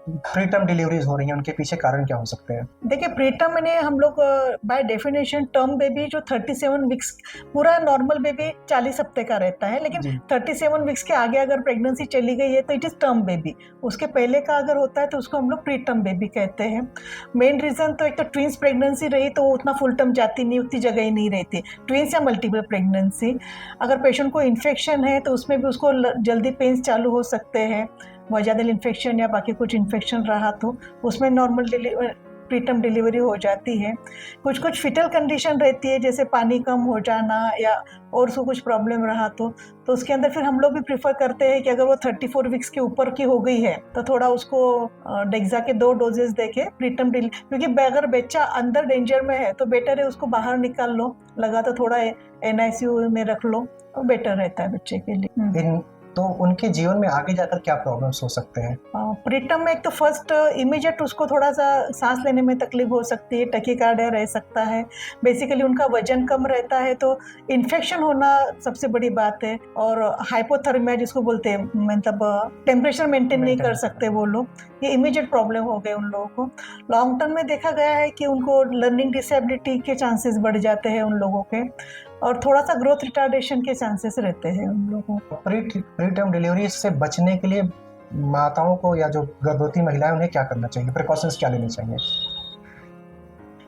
Preterm deliveries हो रही हैं, उनके पीछे कारण क्या हो सकते हैं? देखिए, प्रीटर्म में हम लोग बाय डेफिनेशन टर्म बेबी जो 37 वीक्स, पूरा नॉर्मल बेबी 40 हफ्ते का रहता है, लेकिन जी। 37 वीक्स के आगे अगर प्रेगनेंसी चली गई है तो इट इज टर्म बेबी। उसके पहले का अगर होता है तो उसको हम लोग प्रीटर्म बेबी कहते हैं। मेन रीजन तो एक तो ट्विंस प्रेगनेंसी रही तो उतना फुल टर्म जाती नहीं, उतनी जगह ही नहीं रहती। ट्विंस या मल्टीपल प्रेगनेंसी, अगर पेशेंट को इन्फेक्शन है तो उसमें भी उसको जल्दी पेन्स चालू हो सकते हैं। वजाइनल इन्फेक्शन या बाकी कुछ इन्फेक्शन रहा तो उसमें नॉर्मल प्रीटर्म डिलीवरी हो जाती है। कुछ कुछ फिटल कंडीशन रहती है, जैसे पानी कम हो जाना या और उसको कुछ प्रॉब्लम रहा तो उसके अंदर फिर हम लोग भी प्रीफर करते हैं कि अगर वो 34 वीक्स के ऊपर की हो गई है तो थोड़ा उसको डेक्सा के 2 डोजेस देके प्रीटर्म डिलीवरी, क्योंकि अगर बच्चा अंदर डेंजर में है तो बेटर है उसको बाहर निकाल लो, लगा तो थोड़ा NICU में रख लो तो बेटर रहता है बच्चे के लिए। तो उनके जीवन में आगे जाकर क्या प्रॉब्लम्स हो सकते हैं? प्रीटर्म में एक तो फर्स्ट इमीडिएट उसको थोड़ा सा सांस लेने में तकलीफ हो सकती है, टकीकार्डिया रह सकता है। बेसिकली उनका वजन कम रहता है तो इन्फेक्शन होना सबसे बड़ी बात है, और हाइपोथर्मिया जिसको बोलते हैं, मतलब टेम्परेचर मेंटेन नहीं कर सकते वो लोग, ये इमीडिएट प्रॉब्लम हो गए उन लोगों को। लॉन्ग टर्म में देखा गया है कि उनको लर्निंग डिसेबिलिटी के चांसेस बढ़ जाते हैं उन लोगों के, और थोड़ा सा ग्रोथ रिटार्डेशन के चांसेस रहते हैं उन लोगों को। प्रीटर्म डिलीवरी से बचने के लिए माताओं को या जो गर्भवती महिलाएं उन्हें क्या करना चाहिए, प्रिकॉशंस क्या लेने चाहिए?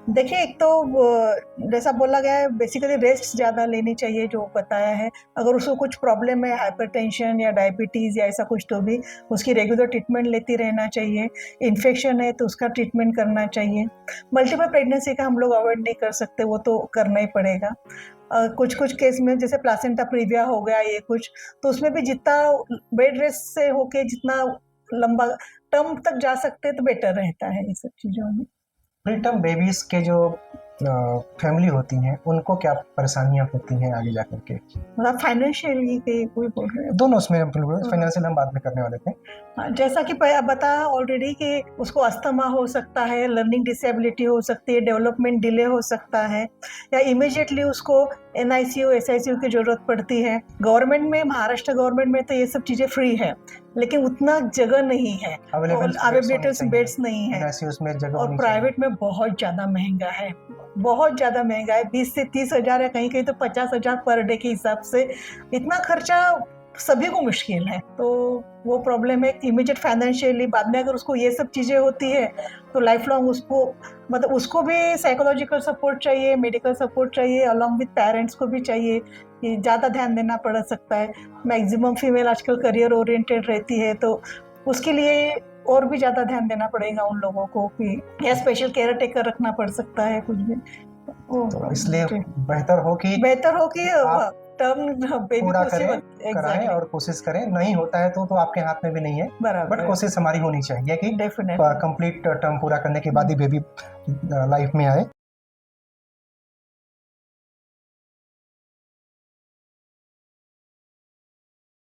देखिए, एक तो जैसा बोला गया है, बेसिकली रेस्ट ज़्यादा लेनी चाहिए जो बताया है। अगर उसको कुछ प्रॉब्लम है, हाइपरटेंशन या डायबिटीज़ या ऐसा कुछ, तो भी उसकी रेगुलर ट्रीटमेंट लेती रहना चाहिए। इन्फेक्शन है तो उसका ट्रीटमेंट करना चाहिए। मल्टीपल प्रेगनेंसी का हम लोग अवॉइड नहीं कर सकते, वो तो करना ही पड़ेगा। कुछ कुछ केस में जैसे प्लासेंटा प्रीविया हो गया ये कुछ, तो उसमें भी जितना बेड रेस्ट से होके जितना लंबा टर्म तक जा सकते हैं तो बेटर रहता है ये सब चीज़ों में। प्रीटर्म बेबीज के जो फैमिली होती हैं उनको क्या परेशानियां होती हैं आगे जाकर के? मतलब फाइनेंशियली के कोई बोल रहे हैं? दोनों उसमें फाइनेंशियल हम बाद में करने वाले थे। जैसा कि बताया ऑलरेडी कि उसको अस्थमा हो सकता है, लर्निंग डिसेबिलिटी हो सकती है, डेवलपमेंट डिले हो सकता है, या इमीडिएटली उसको NICU SICU की जरूरत पड़ती है। गवर्नमेंट में, महाराष्ट्र गवर्नमेंट में तो ये सब चीजें फ्री है, लेकिन उतना जगह नहीं है, अवेलेबिलिटी बेड्स नहीं है, और प्राइवेट में बहुत ज्यादा महंगा है, बहुत ज्यादा महंगा है। 20 से 30 हजार है, कहीं कहीं तो 50,000 पर डे के हिसाब से। इतना खर्चा सभी को मुश्किल है, तो वो प्रॉब्लम है इमीडिएट फाइनेंशियली। बाद में अगर उसको ये सब चीज़ें होती है तो लाइफ लॉन्ग उसको, मतलब उसको भी साइकोलॉजिकल सपोर्ट चाहिए, मेडिकल सपोर्ट चाहिए, अलॉन्ग विद पेरेंट्स को भी चाहिए कि ज़्यादा ध्यान देना पड़ सकता है। मैक्सिमम फीमेल आजकल करियर ओरिएंटेड रहती है, तो उसके लिए और भी ज़्यादा ध्यान देना पड़ेगा उन लोगों को, कि या स्पेशल केयर टेकर रखना पड़ सकता है कुछ भी। तो इसलिए बेहतर हो कि टर्म बेबी पूरा करें, कराएं और कोशिश करें। नहीं होता है तो आपके हाथ में भी नहीं है, बट कोशिश हमारी होनी चाहिए कि कंप्लीट टर्म पूरा करने के बाद ही बेबी लाइफ में आए।